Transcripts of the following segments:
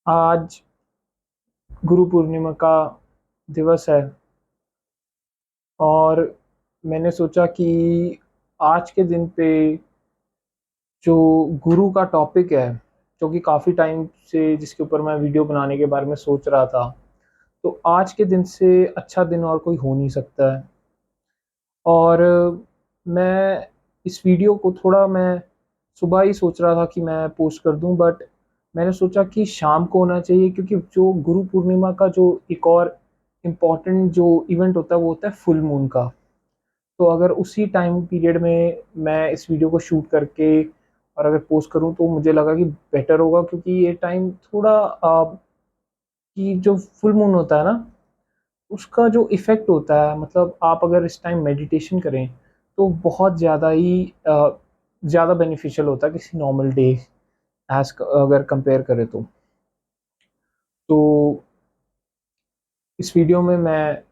आज गुरु पूर्णिमा का दिवस है और मैंने सोचा कि आज के दिन पे जो गुरु का टॉपिक है, जो कि काफ़ी टाइम से जिसके ऊपर मैं वीडियो बनाने के बारे में सोच रहा था, तो आज के दिन से अच्छा दिन और कोई हो नहीं सकता है। और मैं इस वीडियो को थोड़ा मैं सुबह ही सोच रहा था कि मैं पोस्ट कर दूं, बट मैंने सोचा कि शाम को होना चाहिए, क्योंकि जो गुरु पूर्णिमा का जो एक और इम्पॉर्टेंट जो इवेंट होता है वो होता है फुल मून का। तो अगर उसी टाइम पीरियड में मैं इस वीडियो को शूट करके और अगर पोस्ट करूं तो मुझे लगा कि बेटर होगा, क्योंकि ये टाइम थोड़ा कि जो फुल मून होता है ना, उसका जो इफ़ेक्ट होता है, मतलब आप अगर इस टाइम मेडिटेशन करें तो बहुत ज़्यादा ही ज़्यादा बेनिफिशियल होता है किसी नॉर्मल डे एज़ अगर कंपेयर करें तो इस वीडियो में मैं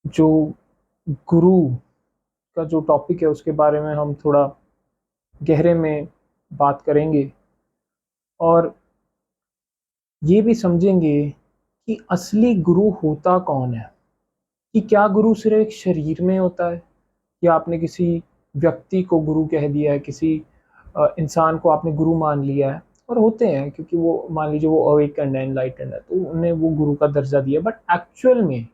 जो गुरु का जो टॉपिक है उसके बारे में हम थोड़ा गहरे में बात करेंगे और ये भी समझेंगे कि असली गुरु होता कौन है। कि क्या गुरु सिर्फ एक शरीर में होता है, या आपने किसी व्यक्ति को गुरु कह दिया है, किसी इंसान को आपने गुरु मान लिया है। और होते हैं, क्योंकि वो मान लीजिए वो अवेकन्ड है, एनलाइटेंड है, तो उन्हें वो गुरु का दर्जा दिया, बट एक्चुअल में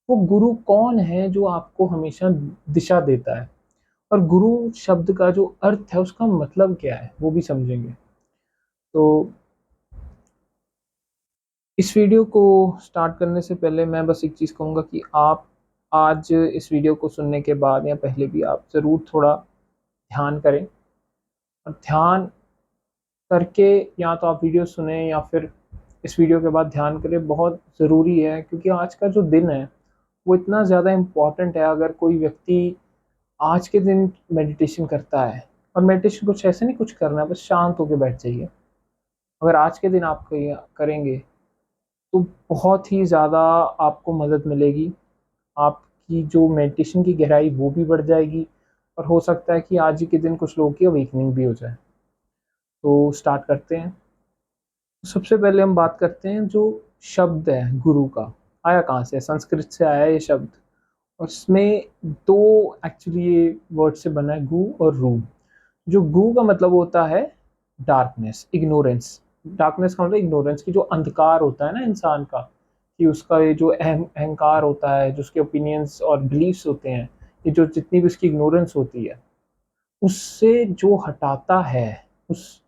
वो गुरु कौन है जो आपको हमेशा दिशा देता है। और गुरु शब्द का जो अर्थ है उसका मतलब क्या है वो भी समझेंगे। तो इस वीडियो को स्टार्ट करने से पहले मैं बस एक चीज़ कहूँगा कि आप आज इस वीडियो को सुनने के बाद या पहले भी आप ज़रूर थोड़ा ध्यान करें। और ध्यान करके या तो आप वीडियो सुने या फिर इस वीडियो के बाद ध्यान करें, बहुत ज़रूरी है, क्योंकि आज का जो दिन है वो इतना ज़्यादा इम्पोर्टेंट है। अगर कोई व्यक्ति आज के दिन मेडिटेशन करता है, और मेडिटेशन कुछ ऐसे नहीं कुछ करना है, बस शांत होकर बैठ जाइए। अगर आज के दिन आप करेंगे तो बहुत ही ज़्यादा आपको मदद मिलेगी। आपकी जो मेडिटेशन की गहराई वो भी बढ़ जाएगी, और हो सकता है कि आज ही के दिन कुछ लोगों की अवेकनिंग भी हो जाए। तो स्टार्ट करते हैं। सबसे पहले हम बात करते हैं जो शब्द है गुरु का, आया कहाँ से है। संस्कृत से आया है ये शब्द, और इसमें दो एक्चुअली ये वर्ड से बना है, गु और रू। जो गु का मतलब होता है डार्कनेस, इग्नोरेंस। डार्कनेस का मतलब इग्नोरेंस, की जो अंधकार होता है ना इंसान का, कि उसका ये जो अहंकार होता है, जो उसके ओपिनियंस और बिलीफ्स होते हैं, ये जो जितनी भी उसकी इग्नोरेंस होती है, उससे जो हटाता है उस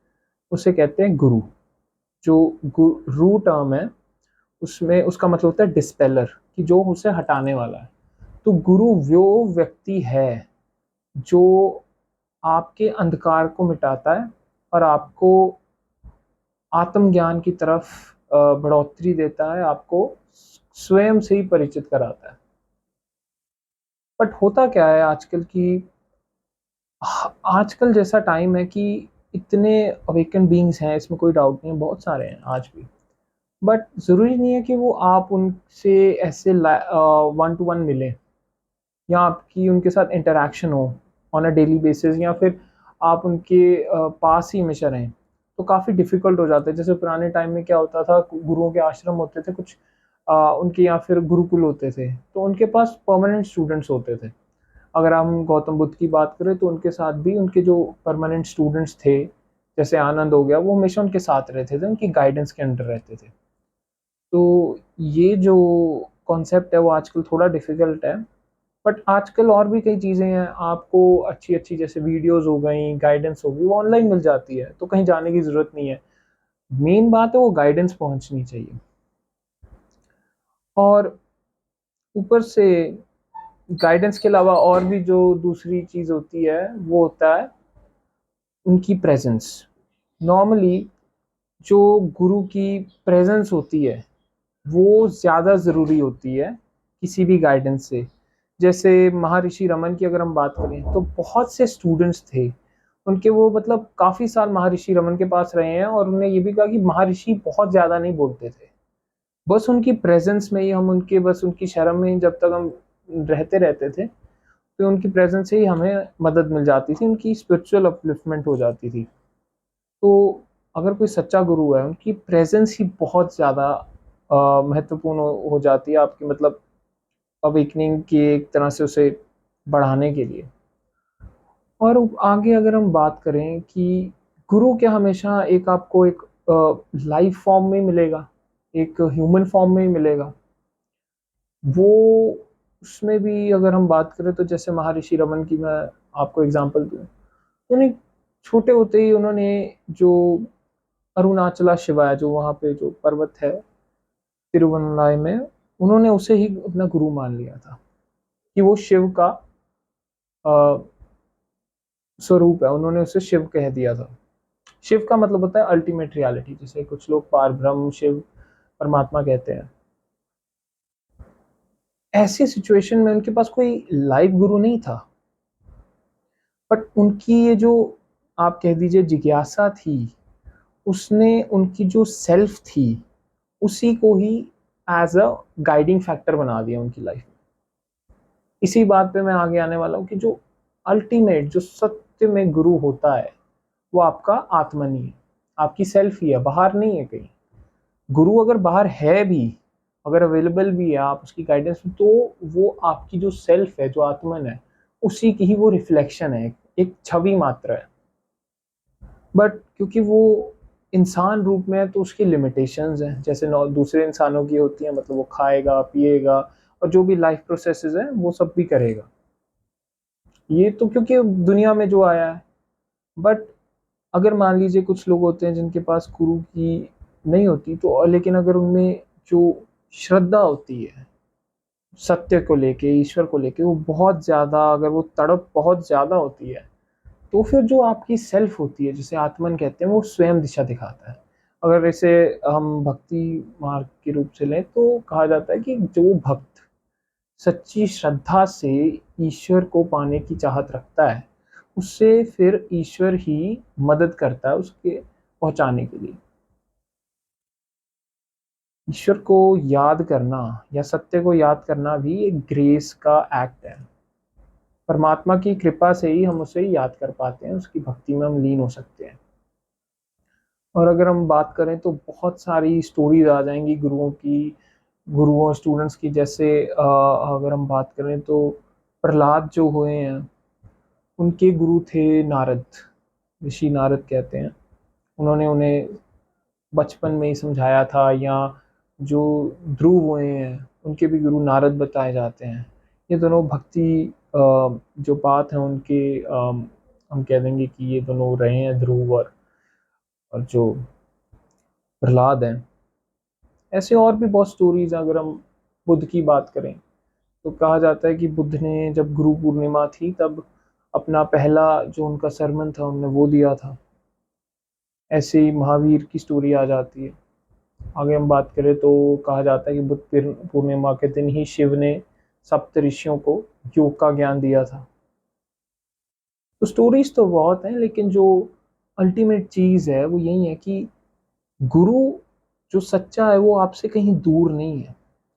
उसे कहते हैं गुरु। जो रू टर्म है उसमें उसका मतलब होता है डिस्पेलर, कि जो उसे हटाने वाला है। तो गुरु वो व्यक्ति है जो आपके अंधकार को मिटाता है और आपको आत्मज्ञान की तरफ बढ़ोतरी देता है, आपको स्वयं से ही परिचित कराता है। बट होता क्या है आजकल की, आजकल जैसा टाइम है कि इतने अवेकन बीइंग्स हैं, इसमें कोई डाउट नहीं है, बहुत सारे हैं आज भी। बट ज़रूरी नहीं है कि वो आप उनसे ऐसे वन टू वन मिलें, या आपकी उनके साथ इंटरेक्शन हो ऑन अ डेली बेसिस, या फिर आप उनके पास ही हमेशा रहें। तो काफ़ी डिफ़िकल्ट हो जाता है। जैसे पुराने टाइम में क्या होता था, गुरुओं के आश्रम होते थे कुछ, उनके या फिर गुरुकुल होते थे, तो उनके पास परमानेंट स्टूडेंट्स होते थे। अगर हम गौतम बुद्ध की बात करें तो उनके साथ भी उनके जो परमानेंट स्टूडेंट्स थे, जैसे आनंद हो गया, वो हमेशा उनके साथ रहते थे, उनकी गाइडेंस के अंडर रहते थे। तो ये जो कॉन्सेप्ट है वो आजकल थोड़ा डिफ़िकल्ट है। बट आजकल और भी कई चीज़ें हैं, आपको अच्छी-अच्छी जैसे वीडियोज़ हो गई, गाइडेंस हो गई, वो ऑनलाइन मिल जाती है, तो कहीं जाने की ज़रूरत नहीं है। मेन बात है वो गाइडेंस पहुँचनी चाहिए। और ऊपर से गाइडेंस के अलावा और भी जो दूसरी चीज़ होती है वो होता है उनकी प्रेज़ेंस। नॉर्मली जो गुरु की प्रेज़ेंस होती है वो ज़्यादा ज़रूरी होती है किसी भी गाइडेंस से। जैसे महर्षि रमन की अगर हम बात करें तो बहुत से स्टूडेंट्स थे उनके, वो मतलब काफ़ी साल महर्षि रमन के पास रहे हैं, और उन्होंने ये भी कहा कि महर्षि बहुत ज़्यादा नहीं बोलते थे, बस उनकी प्रेजेंस में ही हम उनके, बस उनकी शर्म में ही जब तक हम रहते रहते थे, तो उनकी प्रेजेंस से ही हमें मदद मिल जाती थी, उनकी स्पिरिचुअल अपलिफ्टमेंट हो जाती थी। तो अगर कोई सच्चा गुरु है, उनकी प्रेजेंस ही बहुत ज़्यादा महत्वपूर्ण हो जाती है आपकी मतलब अवेकनिंग की एक तरह से उसे बढ़ाने के लिए। और आगे अगर हम बात करें कि गुरु क्या हमेशा एक आपको एक लाइफ फॉर्म में मिलेगा, एक ह्यूमन फॉर्म में ही मिलेगा? वो उसमें भी अगर हम बात करें तो जैसे महर्षि रमन की मैं आपको एग्जांपल दूँ, उन्हें छोटे होते ही उन्होंने जो अरुणाचला शिवाय जो वहाँ पे जो पर्वत है तिरुवन्नामलाई में, उन्होंने उसे ही अपना गुरु मान लिया था कि वो शिव का अ, स्वरूप है, उन्होंने उसे शिव कह दिया था। शिव का मतलब होता है अल्टीमेट रियलिटी, जिसे कुछ लोग पार ब्रह्म शिव परमात्मा कहते हैं। ऐसी सिचुएशन में उनके पास कोई लाइव गुरु नहीं था, बट उनकी ये जो आप कह दीजिए जिज्ञासा थी, उसने उनकी जो सेल्फ थी उसी को ही एज अ गाइडिंग फैक्टर बना दिया उनकी लाइफ में। इसी बात पे मैं आगे आने वाला हूँ कि जो अल्टीमेट जो सत्य में गुरु होता है वो आपका आत्मन ही है, आपकी सेल्फ ही है, बाहर नहीं है कहीं। गुरु अगर बाहर है भी, अगर अवेलेबल भी है आप उसकी गाइडेंस में, तो वो आपकी जो सेल्फ है, जो आत्मन है, उसी की ही वो रिफ्लेक्शन है, एक छवि मात्र है। बट क्योंकि वो इंसान रूप में है तो उसकी लिमिटेशंस हैं, जैसे दूसरे इंसानों की होती हैं, मतलब वो खाएगा पिएगा और जो भी लाइफ प्रोसेसेस हैं वो सब भी करेगा। ये तो क्योंकि दुनिया में जो आया है। बट अगर मान लीजिए कुछ लोग होते हैं जिनके पास गुरु की नहीं होती, तो लेकिन अगर उनमें जो श्रद्धा होती है सत्य को लेके, ईश्वर को लेके, वो बहुत ज़्यादा, अगर वो तड़प बहुत ज़्यादा होती है, तो फिर जो आपकी सेल्फ होती है जिसे आत्मन कहते हैं, वो स्वयं दिशा दिखाता है। अगर इसे हम भक्ति मार्ग के रूप से लें तो कहा जाता है कि जो भक्त सच्ची श्रद्धा से ईश्वर को पाने की चाहत रखता है, उससे फिर ईश्वर ही मदद करता है उसके पहुंचाने के लिए। ईश्वर को याद करना या सत्य को याद करना भी एक ग्रेस का एक्ट है। परमात्मा की कृपा से ही हम उसे याद कर पाते हैं, उसकी भक्ति में हम लीन हो सकते हैं। और अगर हम बात करें तो बहुत सारी स्टोरीज आ जाएंगी गुरुओं की, गुरुओं स्टूडेंट्स की। जैसे अगर हम बात करें तो प्रहलाद जो हुए हैं, उनके गुरु थे नारद, ऋषि नारद कहते हैं। उन्होंने उन्हें बचपन में ही समझाया था। या जो ध्रुव हुए हैं, उनके भी गुरु नारद बताए जाते हैं। ये दोनों भक्ति जो बात है उनके, हम कह देंगे कि ये दोनों रहे हैं, ध्रुव और जो प्रहलाद हैं। ऐसे और भी बहुत स्टोरीज हैं। अगर हम बुद्ध की बात करें तो कहा जाता है कि बुद्ध ने जब गुरु पूर्णिमा थी तब अपना पहला जो उनका सरमन था उन्होंने वो दिया था। ऐसे ही महावीर की स्टोरी आ जाती है। आगे हम बात करें तो कहा जाता है कि बुद्ध पूर्णिमा के दिन ही शिव ने सप्त ऋषियों को योग का ज्ञान दिया था। तो स्टोरीज तो बहुत हैं, लेकिन जो अल्टीमेट चीज़ है वो यही है कि गुरु जो सच्चा है वो आपसे कहीं दूर नहीं है।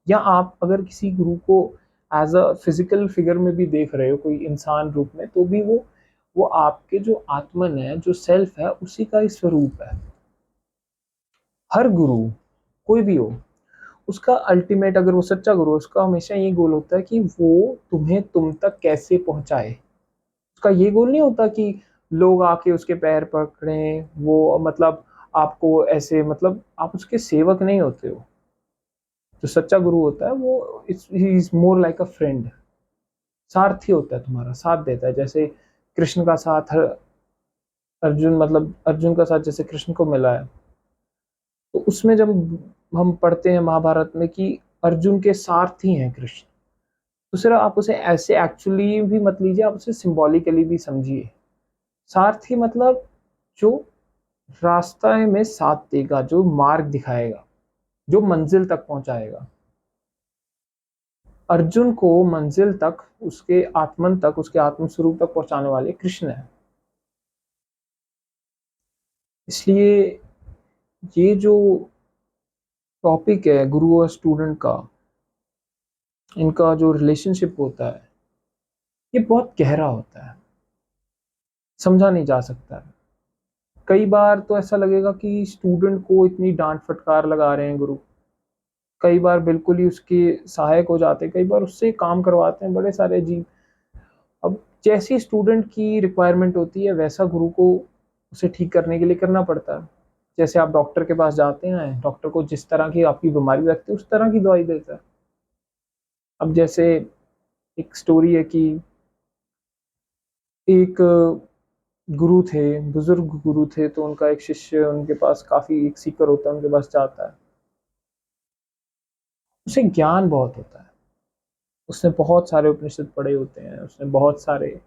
या आप अगर किसी गुरु को एज अ फिजिकल फिगर में भी देख रहे हो, कोई इंसान रूप में, तो भी वो आपके जो आत्मन है, जो सेल्फ है, उसी का ही स्वरूप है। हर गुरु कोई भी हो, उसका अल्टीमेट, अगर वो सच्चा गुरु है, उसका हमेशा ये गोल होता है कि वो तुम्हें तुम तक कैसे पहुंचाए। उसका ये गोल नहीं होता कि लोग आके उसके पैर पकड़ें, वो मतलब आपको ऐसे, मतलब आप उसके सेवक नहीं होते हो। जो सच्चा गुरु होता है वो is more like a friend, सारथी होता है, तुम्हारा साथ देता है। जैसे कृष्ण का साथ अर्जुन, मतलब अर्जुन का साथ जैसे कृष्ण को मिला है, तो उसमें जब हम पढ़ते हैं महाभारत में कि अर्जुन के सारथी हैं कृष्ण, तो सिर्फ आप उसे ऐसे एक्चुअली भी मत लीजिए, आप उसे सिंबॉलिकली भी समझिए। सारथी मतलब जो रास्ता में साथ देगा, जो मार्ग दिखाएगा, जो मंजिल तक पहुंचाएगा। अर्जुन को मंजिल तक, उसके आत्मन तक, उसके आत्म स्वरूप तक पहुंचाने वाले कृष्ण है। इसलिए ये जो टॉपिक है गुरु और स्टूडेंट का, इनका जो रिलेशनशिप होता है ये बहुत गहरा होता है, समझा नहीं जा सकता है। कई बार तो ऐसा लगेगा कि स्टूडेंट को इतनी डांट फटकार लगा रहे हैं गुरु, कई बार बिल्कुल ही उसके सहायक हो जाते हैं, कई बार उससे काम करवाते हैं बड़े सारे अजीब। अब जैसी स्टूडेंट की रिक्वायरमेंट होती है वैसा गुरु को उसे ठीक करने के लिए करना पड़ता है। जैसे आप डॉक्टर के पास जाते हैं, डॉक्टर को जिस तरह की आपकी बीमारी लगती है उस तरह की दवाई देता है। अब जैसे एक स्टोरी है कि एक गुरु थे, बुजुर्ग गुरु थे, तो उनका एक शिष्य उनके पास, काफी एक सीकर होता है, उनके पास जाता है। उसे ज्ञान बहुत होता है, उसने बहुत सारे उपनिषद पढ़े होते हैं, उसने बहुत सारे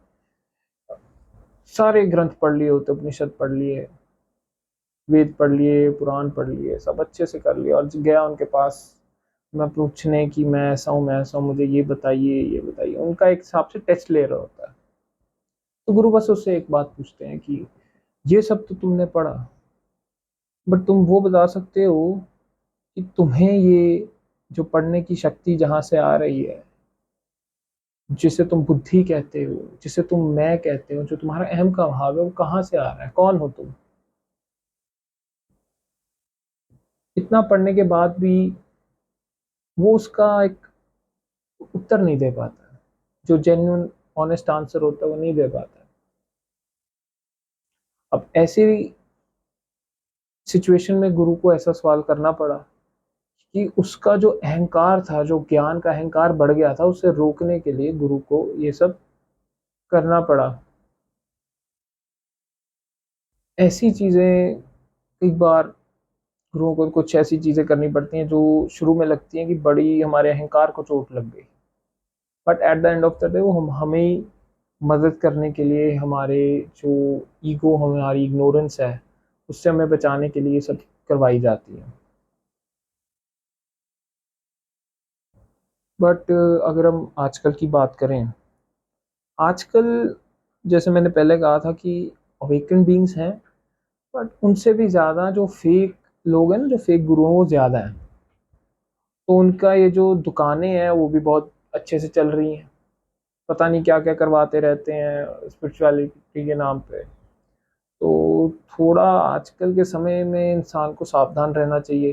सारे ग्रंथ पढ़ लिए होते, उपनिषद पढ़ लिए, वेद पढ़ लिए, पुराण पढ़ लिए, सब अच्छे से कर लिया, और गया उनके पास मैं पूछने कि मैं ऐसा हूँ, मैं ऐसा हूँ, मुझे ये बताइए, ये बताइए। उनका एक हिसाब से टेस्ट ले रहा होता है। तो गुरु बस उससे एक बात पूछते हैं कि ये सब तो तुमने पढ़ा, बट तुम वो बता सकते हो कि तुम्हें ये जो पढ़ने की शक्ति जहां से आ रही है, जिसे तुम बुद्धि कहते हो, जिसे तुम मैं कहते हो, जो तुम्हारा अहम का भाव है, वो कहाँ से आ रहा है, कौन हो तुम? इतना पढ़ने के बाद भी वो उसका एक उत्तर नहीं दे पाता, जो जेन्युइन ऑनेस्ट आंसर होता है वो नहीं दे पाता। अब ऐसी सिचुएशन में गुरु को ऐसा सवाल करना पड़ा कि उसका जो अहंकार था, जो ज्ञान का अहंकार बढ़ गया था, उसे रोकने के लिए गुरु को ये सब करना पड़ा। ऐसी चीजें कई बार गुरुओं को कुछ ऐसी चीजें करनी पड़ती हैं जो शुरू में लगती हैं कि बड़ी हमारे अहंकार को चोट लग गई, but at the end of the day वो हमें ही मदद करने के लिए, हमारे जो ईगो, हमारी इग्नोरेंस है, उससे हमें बचाने के लिए सब करवाई जाती है। बट अगर हम आजकल की बात करें, आजकल जैसे मैंने पहले कहा था कि अवेकन बींग्स हैं, बट उनसे भी ज़्यादा जो फेक लोग हैं ना, जो फेक गुरु हैं, वो ज़्यादा हैं। तो उनका ये जो दुकानें हैं वो भी बहुत अच्छे से चल रही हैं, पता नहीं क्या क्या करवाते रहते हैं स्पिरिचुअलिटी के नाम पे। तो थोड़ा आजकल के समय में इंसान को सावधान रहना चाहिए,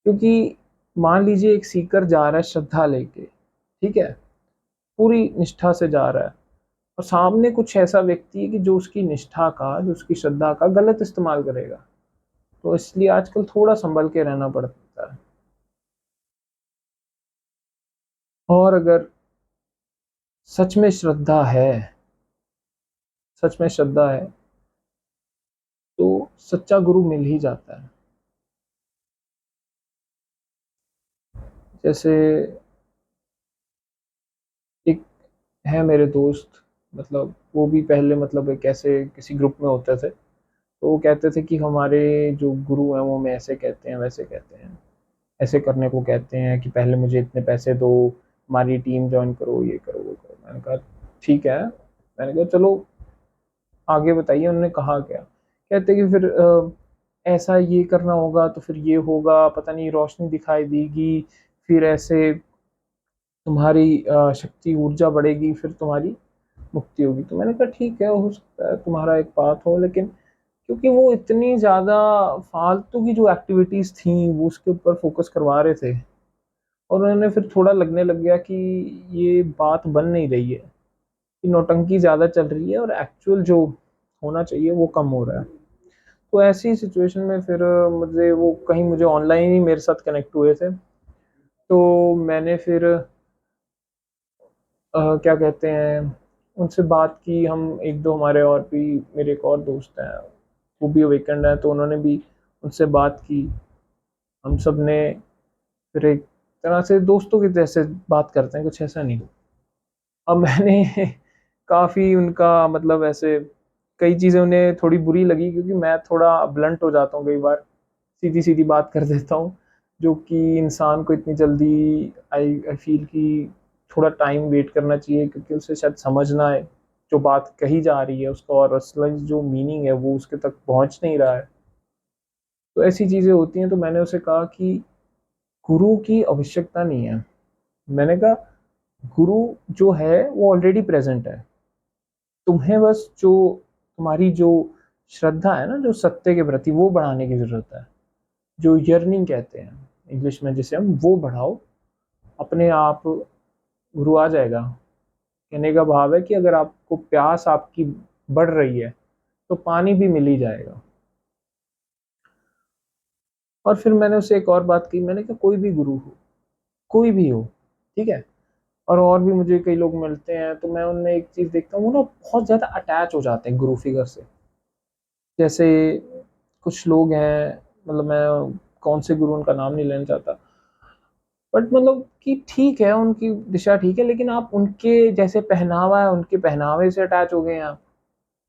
क्योंकि मान लीजिए एक सीकर जा रहा है श्रद्धा लेके, ठीक है, पूरी निष्ठा से जा रहा है, और सामने कुछ ऐसा व्यक्ति है कि जो उसकी निष्ठा का, जो उसकी श्रद्धा का गलत इस्तेमाल करेगा। तो इसलिए आजकल थोड़ा संभल के रहना पड़ता है। और अगर सच में श्रद्धा है, सच में श्रद्धा है, तो सच्चा गुरु मिल ही जाता है। जैसे एक है मेरे दोस्त, मतलब वो भी पहले मतलब एक ऐसे किसी ग्रुप में होते थे, तो वो कहते थे कि हमारे जो गुरु हैं वो हमें ऐसे कहते हैं, वैसे कहते हैं, ऐसे करने को कहते हैं कि पहले मुझे इतने पैसे दो, हमारी टीम ज्वाइन करो, ये करो, वो करो। मैंने कहा ठीक है, मैंने कहा चलो आगे बताइए, उन्होंने कहा क्या? कहते कि फिर ऐसा ये करना होगा तो फिर ये होगा, पता नहीं रोशनी दिखाई देगी, फिर ऐसे तुम्हारी शक्ति, ऊर्जा बढ़ेगी, फिर तुम्हारी मुक्ति होगी। तो मैंने कहा ठीक है, हो सकता है तुम्हारा एक बात हो, लेकिन क्योंकि वो इतनी ज़्यादा फालतू की जो एक्टिविटीज़ थी वो उसके ऊपर फोकस करवा रहे थे, और उन्होंने फिर थोड़ा लगने लग गया कि ये बात बन नहीं रही है, कि नौटंकी ज़्यादा चल रही है और एक्चुअल जो होना चाहिए वो कम हो रहा है। तो ऐसी सिचुएशन में फिर मुझे वो कहीं, मुझे ऑनलाइन ही मेरे साथ कनेक्ट हुए थे, तो मैंने फिर क्या कहते हैं, उनसे बात की। हम एक दो, हमारे और भी, मेरे एक और दोस्त हैं, वो भी अवेकन्ड हैं, तो उन्होंने भी उनसे बात की। हम सब ने फिर एक तरह से दोस्तों की जैसे बात करते हैं, कुछ ऐसा नहीं। अब मैंने काफ़ी उनका मतलब ऐसे कई चीज़ें उन्हें थोड़ी बुरी लगी, क्योंकि मैं थोड़ा ब्लंट हो जाता हूँ कई बार, सीधी सीधी बात कर देता हूँ, जो कि इंसान को इतनी जल्दी, आई आई फील कि थोड़ा टाइम वेट करना चाहिए, क्योंकि उसे शायद समझ ना आए जो बात कही जा रही है उसका, और असल जो मीनिंग है वो उसके तक पहुंच नहीं रहा है। तो ऐसी चीज़ें होती हैं। तो मैंने उसे कहा कि गुरु की आवश्यकता नहीं है। मैंने कहा गुरु जो है वो ऑलरेडी प्रेजेंट है, तुम्हें बस जो तुम्हारी जो श्रद्धा है ना, जो सत्य के प्रति, वो बढ़ाने की ज़रूरत है। जो यर्निंग कहते हैं इंग्लिश में जिसे हम, वो बढ़ाओ। अपने आप गुरु आ जाएगा। कहने का भाव है कि अगर आपको प्यास आपकी बढ़ रही है तो पानी भी मिल ही जाएगा। और फिर मैंने उससे एक और बात की, मैंने कहा कोई भी गुरु हो, कोई भी हो, ठीक है, और भी मुझे कई लोग मिलते हैं तो मैं उनमें एक चीज़ देखता हूँ, वो ना बहुत ज़्यादा अटैच हो जाते हैं गुरु फिगर से। जैसे कुछ लोग हैं, मतलब मैं कौन से गुरु, उनका नाम नहीं लेना चाहता, बट मतलब कि ठीक है, उनकी दिशा ठीक है, लेकिन आप उनके जैसे पहनावा है, उनके पहनावे से अटैच हो गए हैं आप।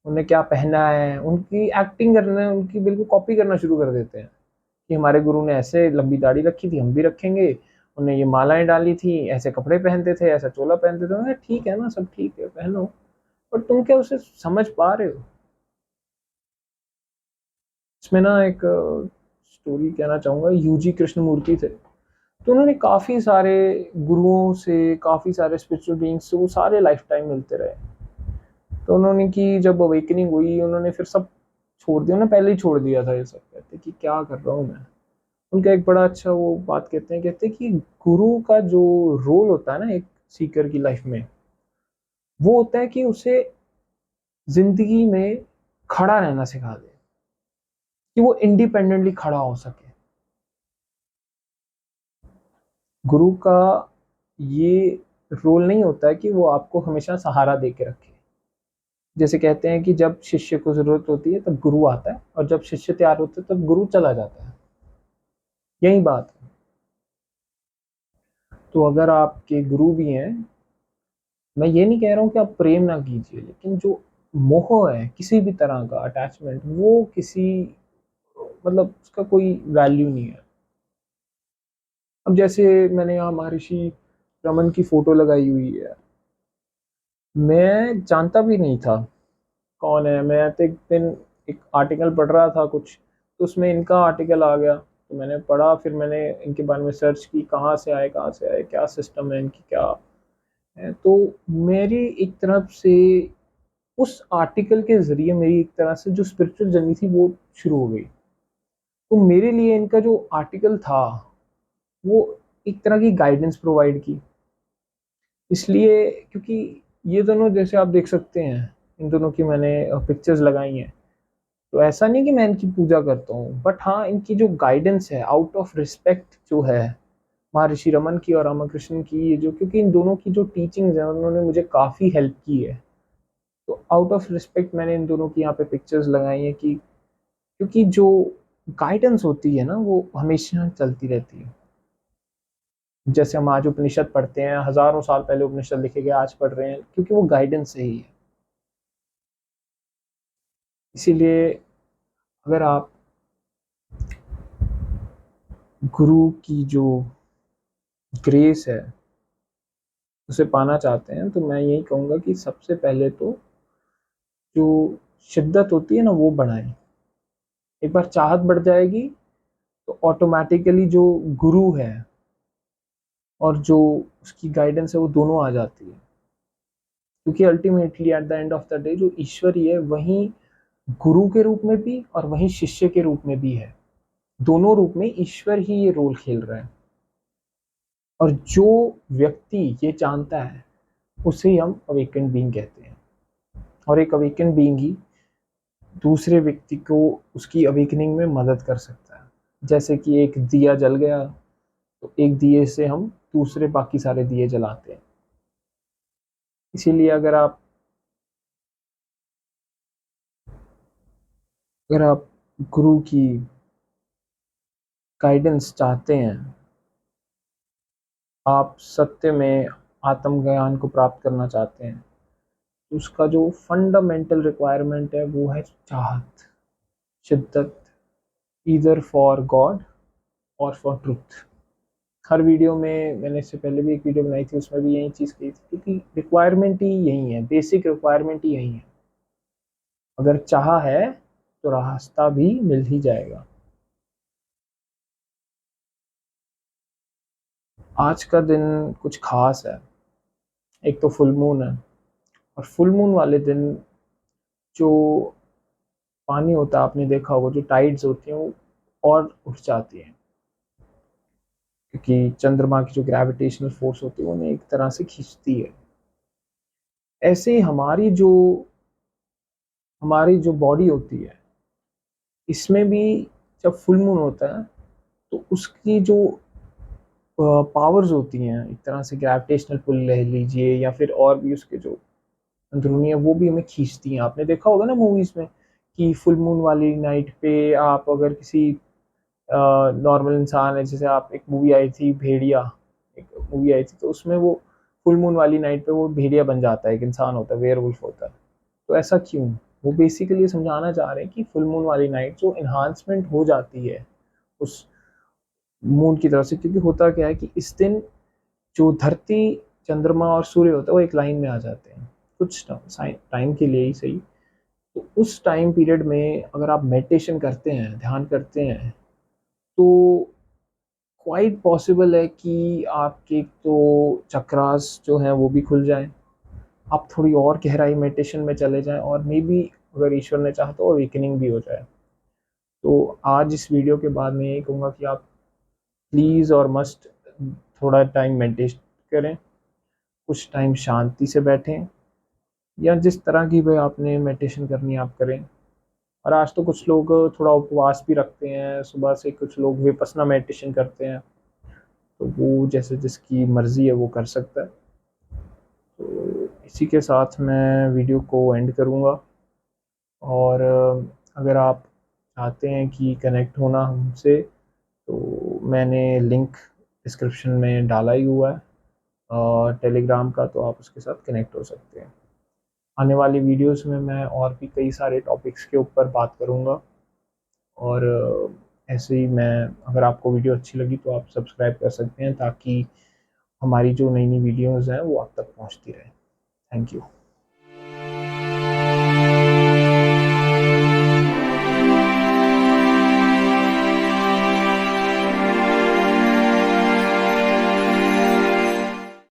उन्हें क्या पहना है, उनकी एक्टिंग करना, उनकी बिल्कुल कॉपी करना शुरू कर देते हैं कि हमारे गुरु ने ऐसे लंबी दाढ़ी रखी थी, हम भी रखेंगे। उन्हें ये मालाएं डाली थी, ऐसे कपड़े पहनते थे, ऐसा चोला पहनते थे। मैं ठीक है ना, सब ठीक है, पहनो, पर तुम क्या उसे समझ पा रहे हो? इसमें ना एक स्टोरी कहना चाहूंगा। यूजी कृष्णमूर्ति थे, तो उन्होंने काफ़ी सारे गुरुओं से, काफ़ी सारे स्पिरिचुअल बीइंग्स से वो सारे लाइफ टाइम मिलते रहे। तो उन्होंने की जब अवेकनिंग हुई, उन्होंने फिर सब छोड़ दिया। उन्होंने पहले ही छोड़ दिया था ये सब, कहते कि क्या कर रहा हूँ मैं। उनका एक बड़ा अच्छा वो बात कहते हैं कि गुरु का जो रोल होता है ना एक सीकर की लाइफ में, वो होता है कि उसे जिंदगी में खड़ा रहना सिखा दे, कि वो इंडिपेंडेंटली खड़ा हो सके। गुरु का ये रोल नहीं होता है कि वो आपको हमेशा सहारा दे के रखे। जैसे कहते हैं कि जब शिष्य को जरूरत होती है तब गुरु आता है, और जब शिष्य तैयार होते हैं तब गुरु चला जाता है। यही बात है। तो अगर आपके गुरु भी हैं, मैं ये नहीं कह रहा हूँ कि आप प्रेम ना कीजिए, लेकिन जो मोह है किसी भी तरह का अटैचमेंट, वो किसी, मतलब उसका कोई वैल्यू नहीं है। अब जैसे मैंने यहाँ महर्षि रमन की फोटो लगाई हुई है, मैं जानता भी नहीं था कौन है। मैं तो एक दिन एक आर्टिकल पढ़ रहा था कुछ, तो उसमें इनका आर्टिकल आ गया, तो मैंने पढ़ा, फिर मैंने इनके बारे में सर्च की, कहाँ से आए, कहाँ से आए, क्या सिस्टम है इनकी, क्या है। तो मेरी एक तरफ से उस आर्टिकल के ज़रिए मेरी एक तरह से जो स्पिरिचुअल जर्नी थी वो शुरू हो गई। तो मेरे लिए इनका जो आर्टिकल था, वो एक तरह की गाइडेंस प्रोवाइड की। इसलिए क्योंकि ये दोनों, जैसे आप देख सकते हैं, इन दोनों की मैंने पिक्चर्स लगाई हैं। तो ऐसा नहीं कि मैं इनकी पूजा करता हूँ, बट हाँ, इनकी जो गाइडेंस है, आउट ऑफ रिस्पेक्ट जो है महर्षि रमन की और रामकृष्ण की, ये जो, क्योंकि इन दोनों की जो टीचिंग्स हैं उन्होंने मुझे काफ़ी हेल्प की है। तो आउट ऑफ रिस्पेक्ट मैंने इन दोनों की यहाँ पे पिक्चर्स लगाई हैं, कि क्योंकि जो गाइडेंस होती है ना वो हमेशा चलती रहती है। जैसे हम आज उपनिषद पढ़ते हैं, हजारों साल पहले उपनिषद लिखे गए, आज पढ़ रहे हैं, क्योंकि वो गाइडेंस से ही है। इसीलिए अगर आप गुरु की जो ग्रेस है उसे पाना चाहते हैं, तो मैं यही कहूँगा कि सबसे पहले तो जो शिद्दत होती है ना वो बढ़ाएं। एक बार चाहत बढ़ जाएगी तो ऑटोमेटिकली जो गुरु है और जो उसकी गाइडेंस है वो दोनों आ जाती है। क्योंकि ultimately at the end of the day जो ईश्वर ही है, वही गुरु के रूप में भी और वही शिष्य के रूप में भी है। दोनों रूप में ईश्वर ही ये रोल खेल रहा है। और जो व्यक्ति ये जानता है उसे ही हम अवेकेंड बीइंग कहते हैं। और एक अवेकेंड बीइंग ही दूसरे व्यक्ति को उसकी अवेकनिंग में मदद कर सकता है। जैसे कि एक दिया जल गया, तो एक दिए से हम दूसरे बाकी सारे दिए जलाते हैं। इसीलिए अगर आप गुरु की गाइडेंस चाहते हैं, आप सत्य में आत्मज्ञान को प्राप्त करना चाहते हैं, तो उसका जो फंडामेंटल रिक्वायरमेंट है वो है चाहत, शिद्दत, ईदर फॉर गॉड और फॉर ट्रुथ। हर वीडियो में, मैंने इससे पहले भी एक वीडियो बनाई थी, उसमें भी यही चीज़ कही थी, क्योंकि रिक्वायरमेंट ही यही है, बेसिक रिक्वायरमेंट ही यही है। अगर चाहा है तो रास्ता भी मिल ही जाएगा। आज का दिन कुछ खास है। एक तो फुल मून है, और फुल मून वाले दिन जो पानी होता है, आपने देखा होगा जो टाइड्स होती हैं वो और उठ जाती हैं, क्योंकि चंद्रमा की जो ग्रेविटेशनल फोर्स होती है उन्हें एक तरह से खींचती है। ऐसे ही हमारी जो बॉडी होती है, इसमें भी जब फुल मून होता है तो उसकी जो पावर्स होती हैं, एक तरह से ग्रेविटेशनल पुल ले लीजिए या फिर और भी उसके जो अंदरूनी है वो भी हमें खींचती हैं। आपने देखा होगा ना मूवीज में कि फुल मून वाली नाइट पे आप अगर किसी नॉर्मल इंसान है, जैसे आप एक मूवी आई थी भेड़िया, एक मूवी आई थी तो उसमें वो फुल मून वाली नाइट पे वो भेड़िया बन जाता है, एक इंसान होता है, वेयरवुल्फ होता है। तो ऐसा क्यों? वो बेसिकली समझाना चाह रहे हैं कि फुल मून वाली नाइट जो इन्हांसमेंट हो जाती है उस मून की तरफ से, क्योंकि होता क्या है कि इस दिन जो धरती, चंद्रमा और सूर्य होता है वो एक लाइन में आ जाते हैं, कुछ टाइम के लिए ही सही। तो उस टाइम पीरियड में अगर आप मेडिटेशन करते हैं, ध्यान करते हैं, तो क्वाइट पॉसिबल है कि आपके तो चक्रास जो हैं वो भी खुल जाएं, आप थोड़ी और गहराई मेडिटेशन में चले जाएं, और मे बी अगर ईश्वर ने चाहा तो अवेकनिंग भी हो जाए। तो आज इस वीडियो के बाद मैं यही कहूँगा कि आप प्लीज़ और मस्ट थोड़ा टाइम मेडिटेशन करें, कुछ टाइम शांति से बैठें, या जिस तरह की भी आपने मेडिटेशन करनी है आप करें। और आज तो कुछ लोग थोड़ा उपवास भी रखते हैं, सुबह से कुछ लोग विपसना मेडिटेशन करते हैं, तो वो जैसे जिसकी मर्ज़ी है वो कर सकता है। तो इसी के साथ मैं वीडियो को एंड करूँगा, और अगर आप चाहते हैं कि कनेक्ट होना हमसे, तो मैंने लिंक डिस्क्रिप्शन में डाला ही हुआ है टेलीग्राम का, तो आप उसके साथ कनेक्ट हो सकते हैं। आने वाली वीडियोस में मैं और भी कई सारे टॉपिक्स के ऊपर बात करूँगा, और ऐसे ही मैं, अगर आपको वीडियो अच्छी लगी तो आप सब्सक्राइब कर सकते हैं, ताकि हमारी जो नई नई वीडियोस हैं वो आप तक पहुंचती रहे। Thank you.